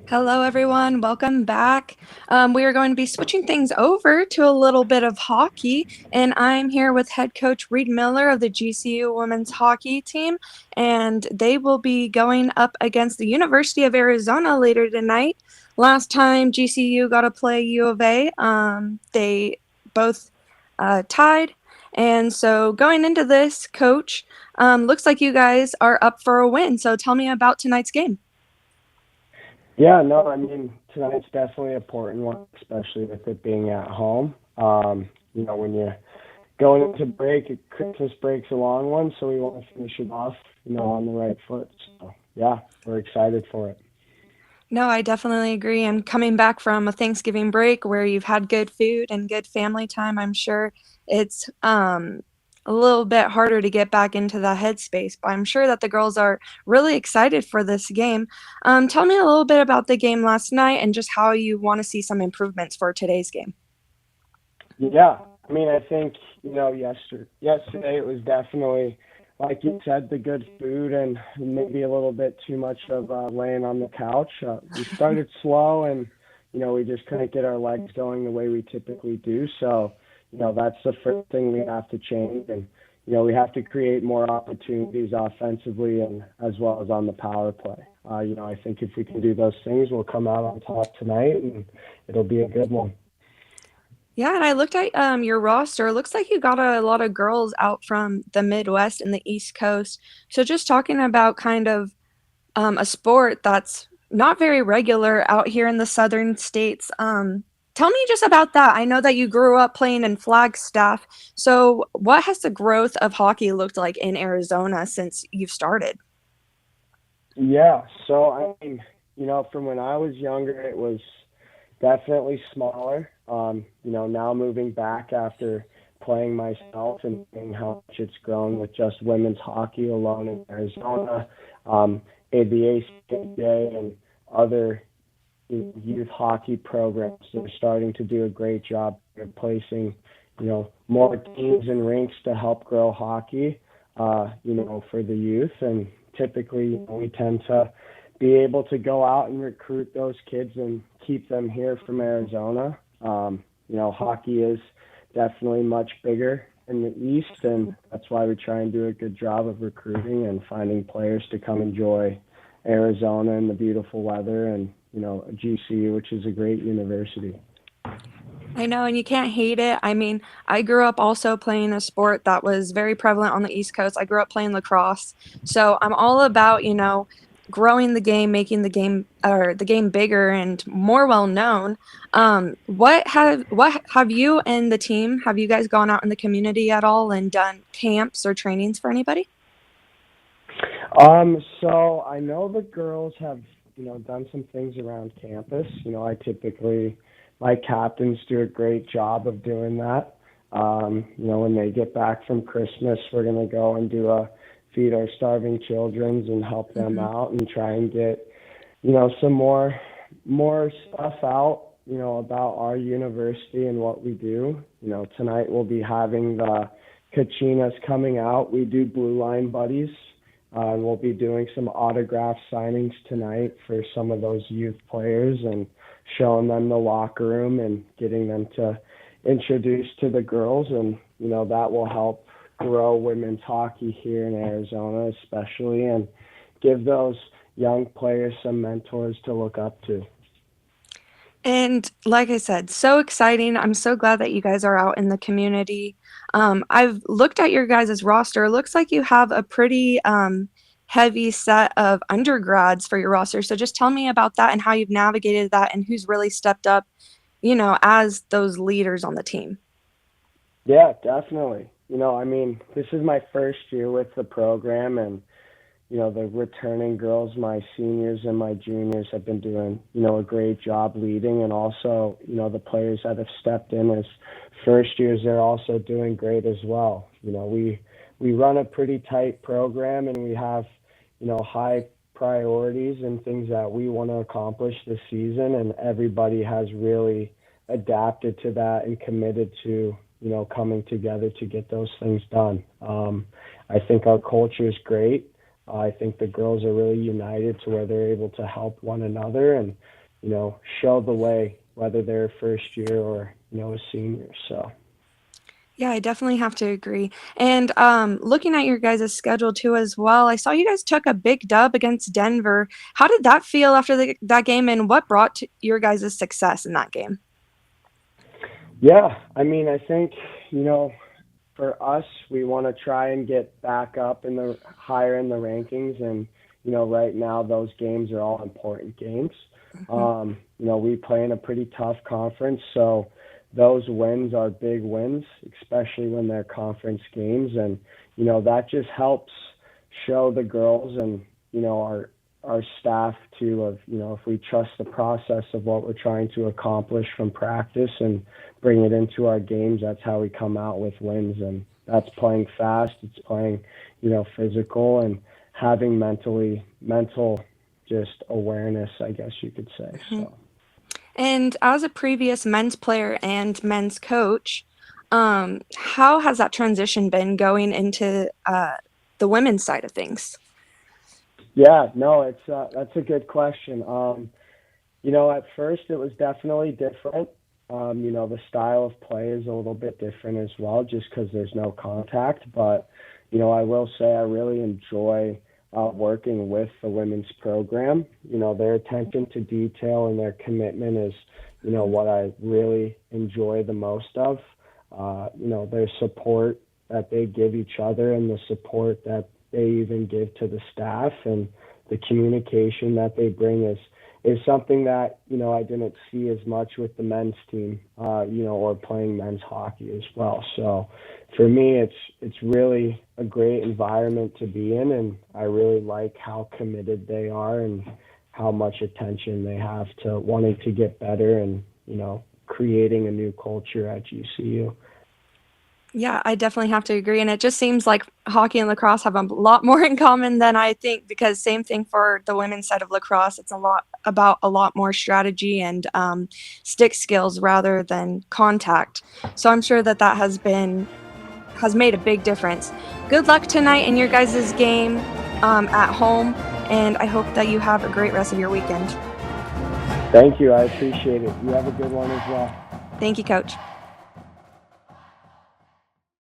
Hello, everyone. Welcome back. We are going to be switching things over to a little bit of hockey, and I'm here with head coach Reid Miller of the GCU women's hockey team, and they will be going up against the University of Arizona later tonight. Last time GCU got to play U of A, they both tied. And so going into this, coach, looks like you guys are up for a win. So tell me about tonight's game. Yeah, no, I mean, tonight's definitely an important one, especially with it being at home. When you're going into break, Christmas break's a long one, so we want to finish it off, on the right foot. So, yeah, we're excited for it. No, I definitely agree. And coming back from a Thanksgiving break where you've had good food and good family time, I'm sure it's a little bit harder to get back into that headspace. But I'm sure that the girls are really excited for this game. Tell me a little bit about the game last night and just how you want to see some improvements for today's game. Yeah, I mean, I think, yesterday it was definitely, like you said, the good food and maybe a little bit too much of laying on the couch. We started slow and, we just couldn't get our legs going the way we typically do. So, that's the first thing we have to change. And, we have to create more opportunities offensively and as well as on the power play. I think if we can do those things, we'll come out on top tonight and it'll be a good one. Yeah, and I looked at your roster. It looks like you got a lot of girls out from the Midwest and the East Coast. So just talking about kind of a sport that's not very regular out here in the southern states. Tell me just about that. I know that you grew up playing in Flagstaff. So what has the growth of hockey looked like in Arizona since you've started? Yeah, so I mean, from when I was younger, it was definitely smaller. Now moving back after playing myself and seeing how much it's grown with just women's hockey alone in Arizona, ABA and other youth hockey programs. They're starting to do a great job replacing, more teams and rinks to help grow hockey, for the youth. And typically we tend to be able to go out and recruit those kids and keep them here from Arizona. Hockey is definitely much bigger in the East, and that's why we try and do a good job of recruiting and finding players to come enjoy Arizona and the beautiful weather and, GCU, which is a great university. I know, and you can't hate it. I mean, I grew up also playing a sport that was very prevalent on the East Coast. I grew up playing lacrosse. So I'm all about, growing the game, making the game bigger and more well known. What have you and the team, have you guys gone out in the community at all and done camps or trainings for anybody? So I know the girls have, done some things around campus. My captains do a great job of doing that. When they get back from Christmas, we're going to go and do a Feed Our Starving Children's and help them out and try and get, some more stuff out, about our university and what we do. Tonight we'll be having the Kachinas coming out. We do Blue Line Buddies. And we'll be doing some autograph signings tonight for some of those youth players and showing them the locker room and getting them to introduce to the girls. And, that will help grow women's hockey here in Arizona especially and give those young players some mentors to look up to. And like I said, so exciting. I'm so glad that you guys are out in the community. I've looked at your guys' roster. It looks like you have a pretty heavy set of undergrads for your roster. So just tell me about that and how you've navigated that and who's really stepped up, as those leaders on the team. Yeah, definitely. This is my first year with the program, and the returning girls, my seniors and my juniors, have been doing, a great job leading. And also, the players that have stepped in as first years, they're also doing great as well. We run a pretty tight program, and we have, high priorities and things that we want to accomplish this season. And everybody has really adapted to that and committed to, coming together to get those things done. I think our culture is great. I think the girls are really united to where they're able to help one another and, show the way, whether they're first year or, a senior. So. Yeah, I definitely have to agree. And looking at your guys' schedule too as well, I saw you guys took a big dub against Denver. How did that feel after that game, and what brought to your guys' success in that game? Yeah, I mean, I think, for us, we want to try and get back up in the higher in the rankings. And, right now those games are all important games. We play in a pretty tough conference. So those wins are big wins, especially when they're conference games. And, that just helps show the girls and, our staff too of, if we trust the process of what we're trying to accomplish from practice and bring it into our games, that's how we come out with wins. And that's playing fast, it's playing, physical, and having mental just awareness, I guess you could say. Mm-hmm. So. And as a previous men's player and men's coach, how has that transition been going into the women's side of things? Yeah, no, that's a good question. At first it was definitely different. The style of play is a little bit different as well, just because there's no contact. But, I will say I really enjoy working with the women's program. Their attention to detail and their commitment is, what I really enjoy the most of. Their support that they give each other and the support that they even give to the staff, and the communication that they bring is something that, I didn't see as much with the men's team, or playing men's hockey as well. So for me, it's really a great environment to be in, and I really like how committed they are and how much attention they have to wanting to get better and, creating a new culture at GCU. Yeah, I definitely have to agree. And it just seems like hockey and lacrosse have a lot more in common than I think, because same thing for the women's side of lacrosse. It's a lot more strategy and stick skills rather than contact. So I'm sure that has made a big difference. Good luck tonight in your guys' game at home, and I hope that you have a great rest of your weekend. Thank you. I appreciate it. You have a good one as well. Thank you, Coach.